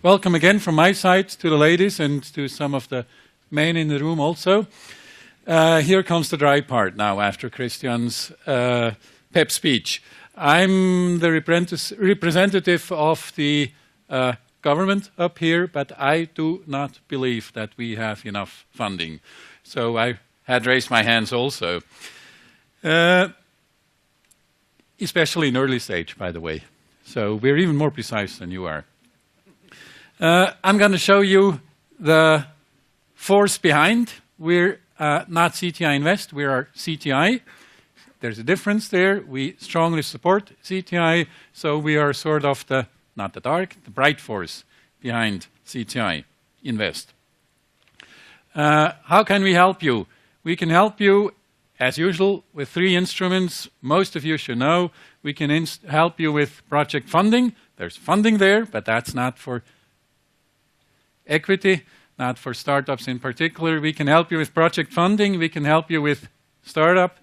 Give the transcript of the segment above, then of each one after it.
Welcome again from my side to the ladies and to some of the men in the room also. Here comes the dry part now after Christian's pep speech. I'm the representative of the government up here, but I do not believe that we have enough funding. So I had raised my hands also. Especially in early stage, by the way. So we're even more precise than you are. I'm going to show you the force behind. We're not CTI Invest, we are CTI. There's a difference there. We strongly support CTI, so we are sort of the, not the dark, the bright force behind CTI Invest. How can we help you? We can help you, as usual, with 3 instruments. Most of you should know. We can help you with project funding. There's funding there, but that's not for equity, not for startups in particular. We can help you with project funding. We can help you with startup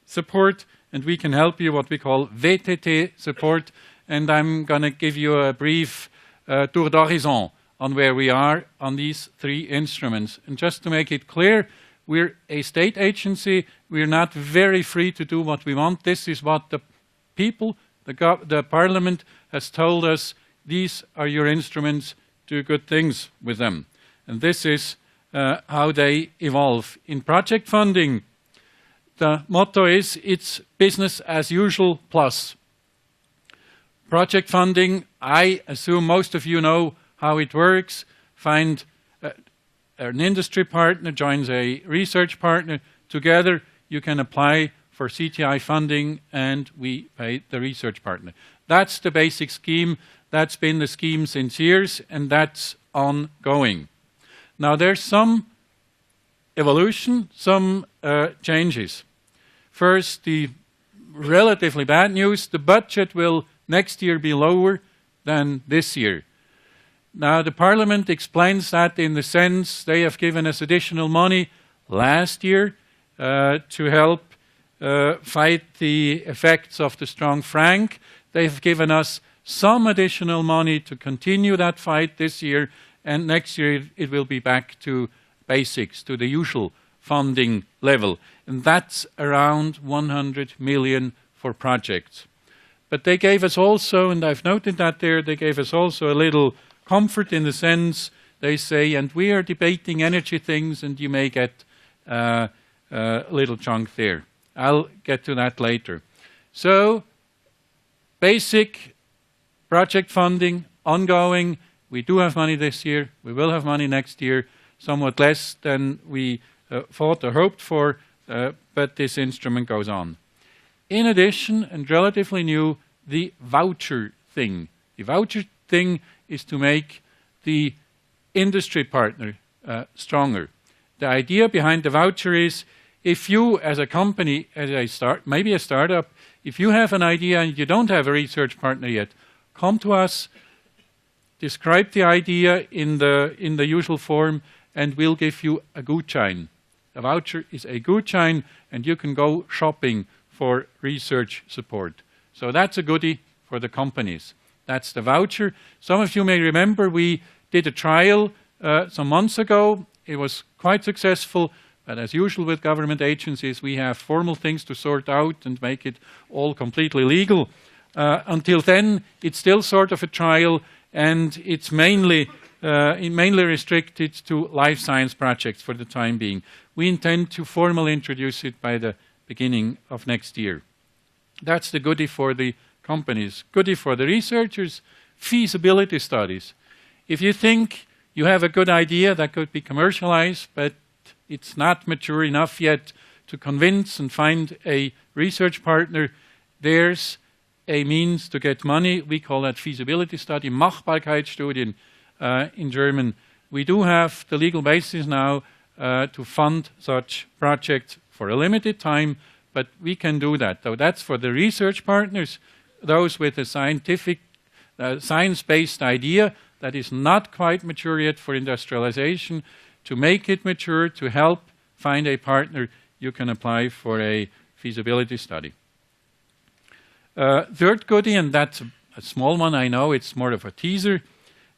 support, and we can help you what we call VTT support. And I'm going to give you a brief tour d'horizon on where we are on these 3 instruments. And just to make it clear, we're a state agency. We're not very free to do what we want. This is what the people, the parliament has told us. These are your instruments. Do good things with them. And this is how they evolve. In project funding, the motto is it's business as usual plus. Project funding, I assume most of you know how it works. Find an industry partner, joins a research partner. Together you can apply for CTI funding and we pay the research partner. That's the basic scheme. That's been the scheme since years, and that's ongoing. Now there's some evolution, some changes. First, the relatively bad news, the budget will next year be lower than this year. Now the Parliament explains that in the sense they have given us additional money last year to help fight the effects of the strong franc. They have given us some additional money to continue that fight this year, and next year it will be back to basics, to the usual funding level. And that's around 100 million for projects. But they gave us also, and I've noted that there, they gave us also a little comfort in the sense they say, and we are debating energy things and you may get a little chunk there. I'll get to that later. So, basic project funding, ongoing. We do have money this year. We will have money next year, somewhat less than we thought or hoped for, but this instrument goes on. In addition, and relatively new, the voucher thing. The voucher thing is to make the industry partner stronger. The idea behind the voucher is if you, as a company, maybe a startup, if you have an idea and you don't have a research partner yet, come to us, describe the idea in the usual form, and we'll give you a Gutschein. A voucher is a Gutschein, and you can go shopping for research support. So that's a goodie for the companies. That's the voucher. Some of you may remember we did a trial some months ago. It was quite successful, but as usual with government agencies, we have formal things to sort out and make it all completely legal. Until then, it's still sort of a trial, and it's mainly restricted to life science projects for the time being. We intend to formally introduce it by the beginning of next year. That's the goodie for the companies. Goodie for the researchers, feasibility studies. If you think you have a good idea that could be commercialized, but it's not mature enough yet to convince and find a research partner, there's a means to get money. We call that feasibility study, Machbarkeitsstudien in German. We do have the legal basis now to fund such projects for a limited time, but we can do that. So that's for the research partners, those with a scientific, science-based idea that is not quite mature yet for industrialization. To make it mature, to help find a partner, you can apply for a feasibility study. Third goodie, and that's a small one, I know, it's more of a teaser.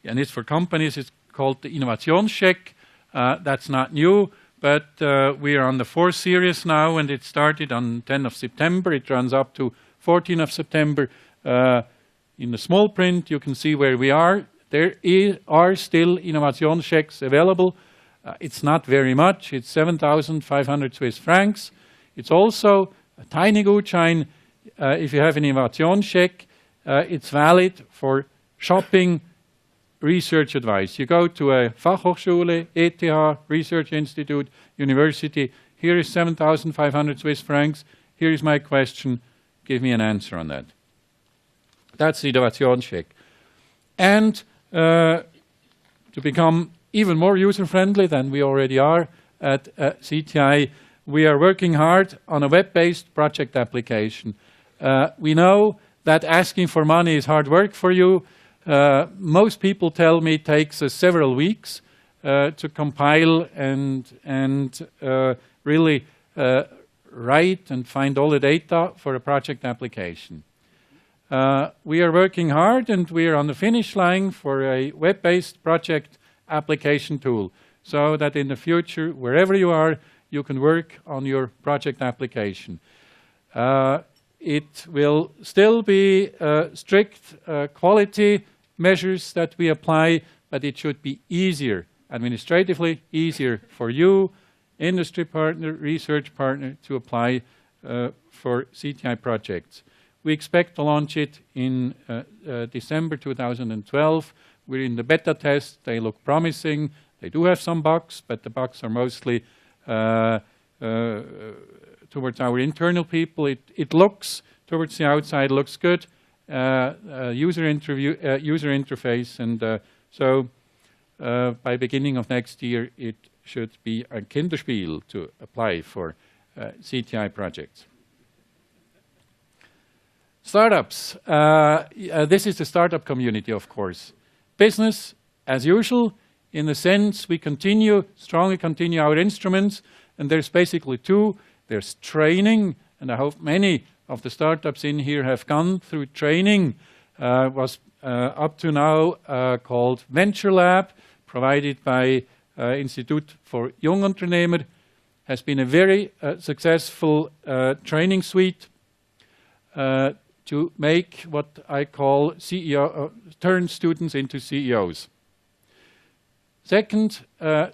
and it's for companies. It's called the Innovationscheck. That's not new, but we are on the 4th series now, and it started on 10th of September. It runs up to 14th of September. In the small print, you can see where we are. There are still Innovationschecks available. It's not very much. It's 7,500 Swiss francs. It's also a tiny Gutschein. If you have an Innovationscheck, it's valid for shopping research advice. You go to a Fachhochschule, ETH, Research Institute, University. Here is 7,500 Swiss francs. Here is my question. Give me an answer on that. That's the Innovationscheck. And to become even more user-friendly than we already are at CTI, we are working hard on a web-based project application. We know that asking for money is hard work for you. Most people tell me it takes us several weeks to compile and really write and find all the data for a project application. We are working hard, and we are on the finish line for a web-based project application tool, so that in the future, wherever you are, you can work on your project application. It will still be strict quality measures that we apply, but it should be easier, administratively easier for you, industry partner, research partner, to apply for CTI projects. We expect to launch it in December 2012. We're in the beta test. They look promising. They do have some bugs, but the bugs are mostly towards our internal people. It looks, towards the outside, looks good. User interface, and so by beginning of next year, it should be a Kinderspiel to apply for CTI projects. Startups. This is the startup community, of course. Business as usual, in the sense we strongly continue our instruments, and there's basically two. There's training, and I hope many of the startups in here have gone through training. Was up to now called Venture Lab, provided by Institut für Jungunternehmer. Has been a very successful training suite to make what I call turn students into CEOs. Second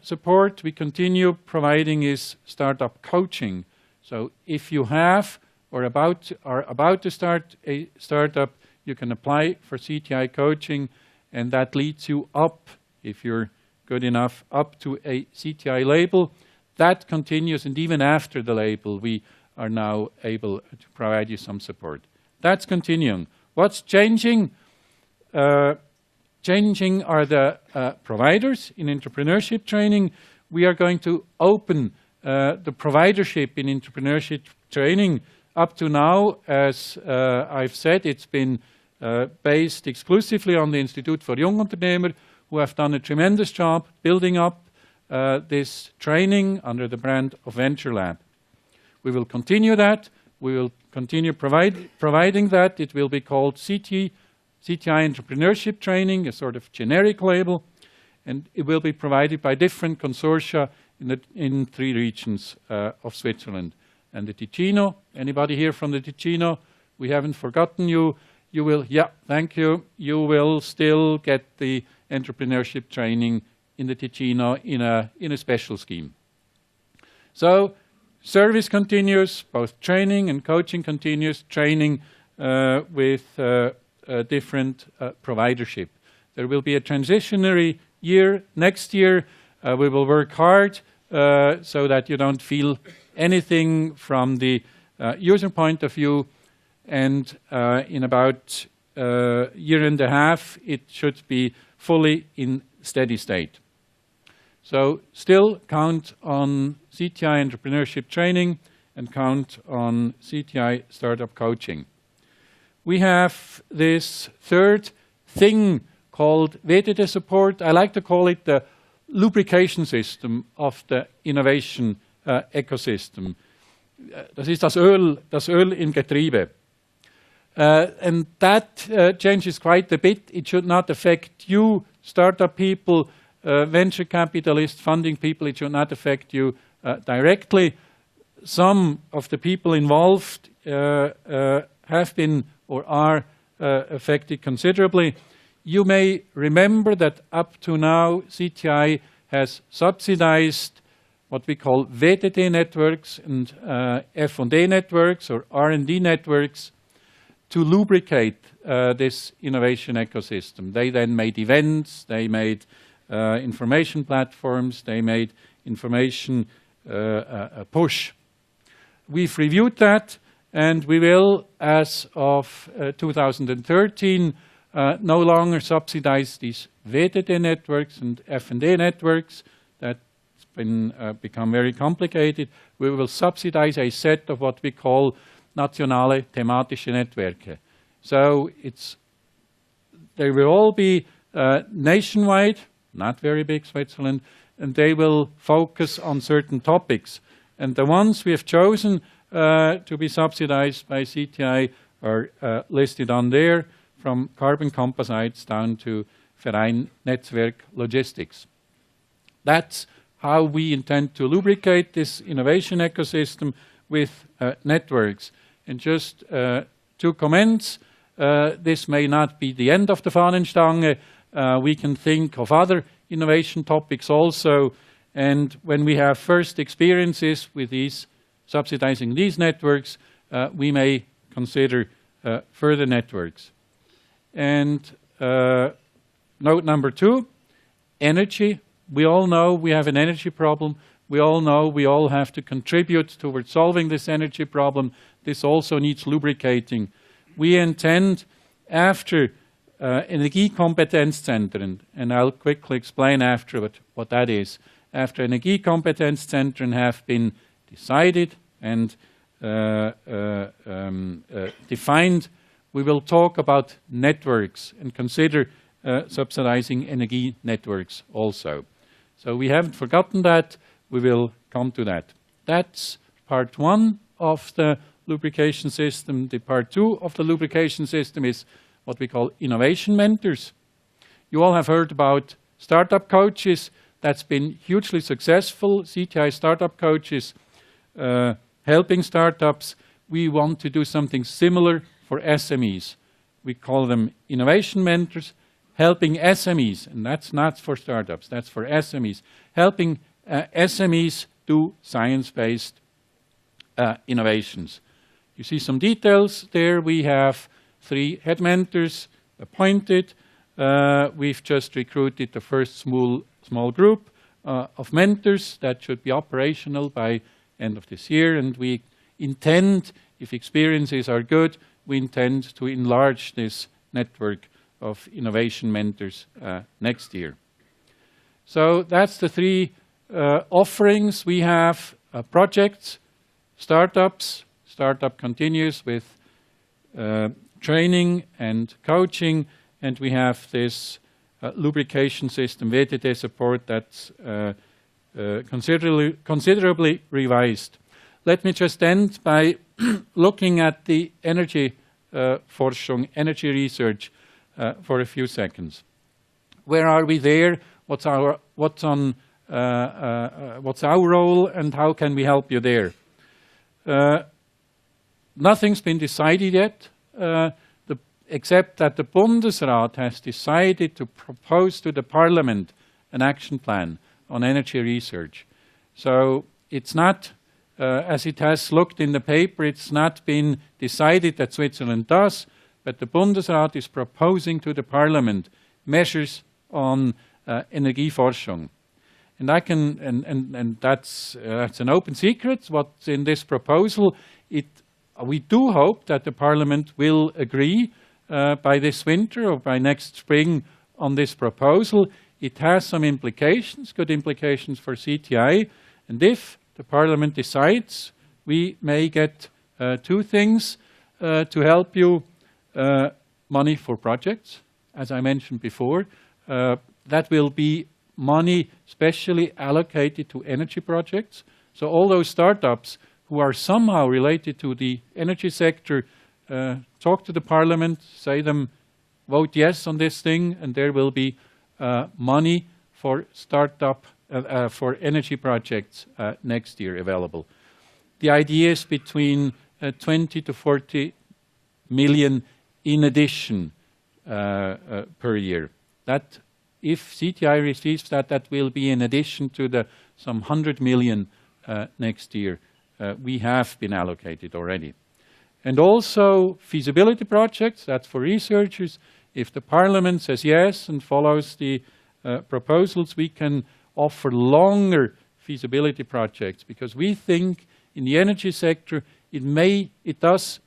support we continue providing is startup coaching. So if you have or are about to start a startup, you can apply for CTI coaching, and that leads you up, if you're good enough, up to a CTI label. That continues, and even after the label, we are now able to provide you some support. That's continuing. What's changing? Changing are the providers in entrepreneurship training. We are going to open the providership in entrepreneurship training. Up to now, as I've said, it's been based exclusively on the Institut für Jungunternehmer, who have done a tremendous job building up this training under the brand of Venture Lab. We will continue that. We will continue providing that. It will be called CTI Entrepreneurship Training, a sort of generic label, and it will be provided by different consortia in 3 regions of Switzerland. And the Ticino, anybody here from the Ticino? We haven't forgotten you. You will, yeah, thank you. You will still get the entrepreneurship training in the Ticino in a special scheme. So service continues, both training and coaching continues, training with different providership. There will be a transitionary year next year. We will work hard so that you don't feel anything from the user point of view, and in about a year and a half, it should be fully in steady state. So still count on CTI entrepreneurship training and count on CTI startup coaching. We have this third thing called VTT support. I like to call it the lubrication system of the innovation ecosystem. Das ist das Öl im Getriebe. And that changes quite a bit. It should not affect you, startup people, venture capitalists, funding people. It should not affect you directly. Some of the people involved have been or are affected considerably. You may remember that up to now, CTI has subsidized what we call VTT networks and F&A networks or R&D networks to lubricate this innovation ecosystem. They then made events, they made information platforms, they made information push. We've reviewed that, and we will, as of 2013, no longer subsidize these VTT networks and F&A networks. That's become very complicated. We will subsidize a set of what we call nationale thematische Netzwerke. So they will all be nationwide, not very big Switzerland, and they will focus on certain topics. And the ones we have chosen to be subsidized by CTI are listed on there, from carbon composites down to Verein Netzwerk Logistics. That's how we intend to lubricate this innovation ecosystem with networks. And just 2 comments. This may not be the end of the Fahnenstange. We can think of other innovation topics also. And when we have first experiences with subsidizing these networks, we may consider further networks. And note number 2, energy. We all know we have an energy problem. We all know we all have to contribute towards solving this energy problem. This also needs lubricating. We intend, after Energiekompetenzzentren, and I'll quickly explain after what that is. After Energiekompetenzzentren have been decided and defined, we will talk about networks and consider subsidizing energy networks also. So we haven't forgotten that. We will come to that. That's part 1 of the lubrication system. The part 2 of the lubrication system is what we call innovation mentors. You all have heard about startup coaches. That's been hugely successful. CTI startup coaches helping startups. We want to do something similar for SMEs. We call them innovation mentors, helping SMEs, and that's not for startups, that's for SMEs, helping SMEs do science-based innovations. You see some details there. We have 3 head mentors appointed. We've just recruited the first small group of mentors that should be operational by end of this year, and we intend, if experiences are good, we intend to enlarge this network of innovation mentors next year. So that's the 3 offerings. We have projects, startups. Startup continues with training and coaching, and we have this lubrication system, VTT support, that's considerably revised. Let me just end by looking at the energy Forschung, energy research for a few seconds. Where are we there? What's our role, and how can we help you there? Nothing's been decided yet, except that the Bundesrat has decided to propose to the Parliament an action plan on energy research. So it's not, as it has looked in the paper, it's not been decided that Switzerland does, but the Bundesrat is proposing to the Parliament measures on Energieforschung. And that's an open secret. What's in this proposal? We do hope that the Parliament will agree by this winter or by next spring on this proposal. It has some implications, good implications for CTI. And if the Parliament decides, we may get 2 things to help you. Money for projects, as I mentioned before. That will be money specially allocated to energy projects. So all those startups who are somehow related to the energy sector talk to the Parliament, say them, vote yes on this thing, and there will be money for startup, for energy projects next year available. The idea is between 20 to 40 million in addition per year. That, if CTI receives that, that will be in addition to the some 100 million next year we have been allocated already. And also feasibility projects, that's for researchers. If the Parliament says yes and follows the proposals, we can offer longer feasibility projects, because we think in the energy sector it does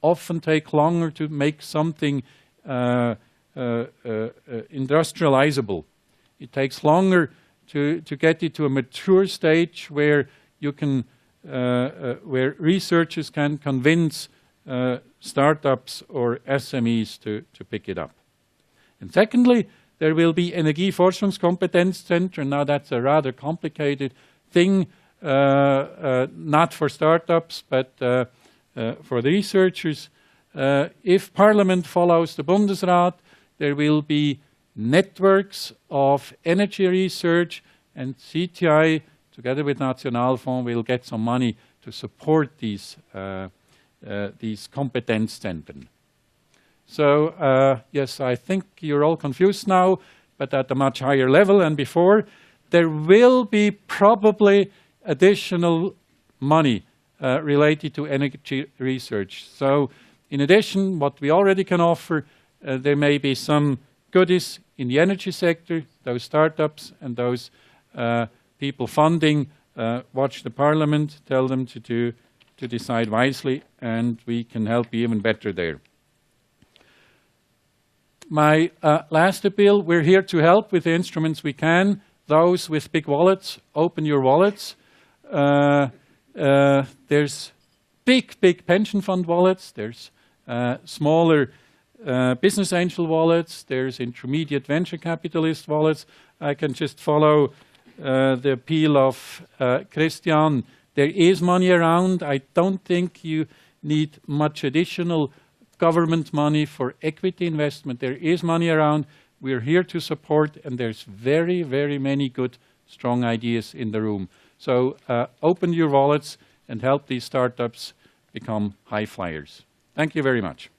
often take longer to make something industrializable. It takes longer to get it to a mature stage where you can where researchers can convince startups or SMEs to pick it up. And secondly, there will be Energieforschungskompetenzzentren. Now that's a rather complicated thing, not for startups, but for the researchers. If Parliament follows the Bundesrat, there will be networks of energy research, and CTI, together with Nationalfonds, will get some money to support these Kompetenzzentren. So, yes, I think you're all confused now, but at a much higher level than before. There will be probably additional money related to energy research. So, in addition, what we already can offer, there may be some goodies in the energy sector, those startups and those people funding. Watch the Parliament, tell them to decide wisely, and we can help you even better there. My last appeal, we're here to help with the instruments we can. Those with big wallets, open your wallets. There's big pension fund wallets. There's smaller business angel wallets. There's intermediate venture capitalist wallets. I can just follow the appeal of Christian. There is money around. I don't think you need much additional government money for equity investment. There is money around. We're here to support, and there's very, very many good, strong ideas in the room. So open your wallets and help these startups become high flyers. Thank you very much.